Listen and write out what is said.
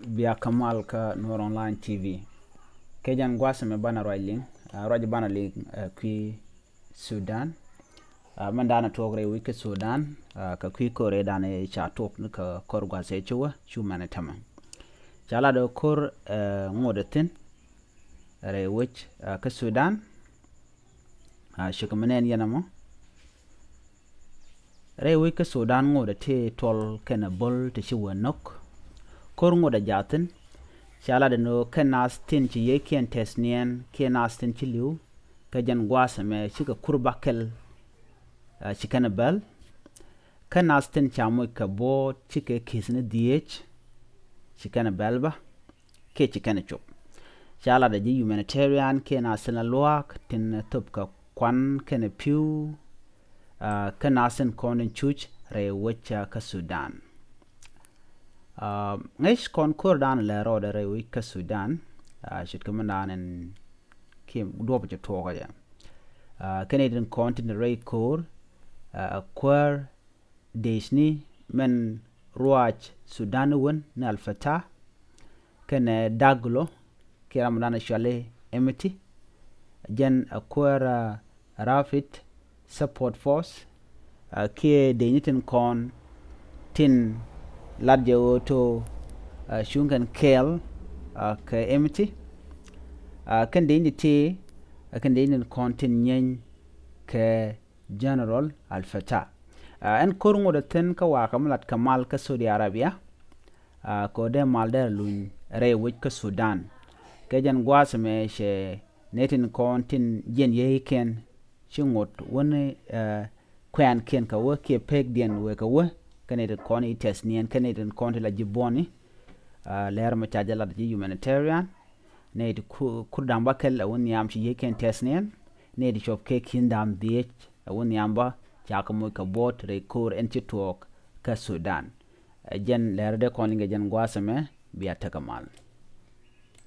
via kamal ka Nuer online TV kejan gwasame bana roiling roja bana ling kwi Sudan mandana togre wiki Sudan ka kwi kore dane cha top ka kor gwase chuwa shumane tama chala do kor ngodetin re wich ka Sudan shikamenen yanamo re wiki Sudan ngodete tol kena bol te shiwa nok kor ngode jatin chala de no kenas tin ci yeken tesnien kenas tin ci liu kejan gwasame shika kurbakel chikana bel kenas tin chamoy ka bo chike kisne diech chikana belba ke chikana chop chala de ji humanitarian kenas na luak tin top ka kwan kene piu kenasen konen chuch re wecha ka Sudan ngish kon kurdan Läär de re wika Sudan shit kamanan kim dopa je toga ya Canadian continent re kor kwar desni men ruach Sudan won na alfata kene daglo kira madana shale emiti jen kwar Rapid Support Force kie denitin kon tin ladje oto shungan kel ka emiti kan deniti kan denin kontin nyen ke General Al-Fatah en korngo de ten ka wa kamlat kamal ka Saudi Arabia ko de mal der lun re wich ka Sudan ke jan gwasame she netin kontin jen yeken chingot woni kwan ken ka wo ke pek den we ka wo Canadian koni tesnien Canadian konti la jiboni Läär ma chajala di humanitarian ne di kurdam bakel woni am ci yeken tesnien ne di chop ke kindam diech woni amba chakamoy ka bot re kor en ci tok ka Sudan jen Läär de koni nge jen gwasame biya takamal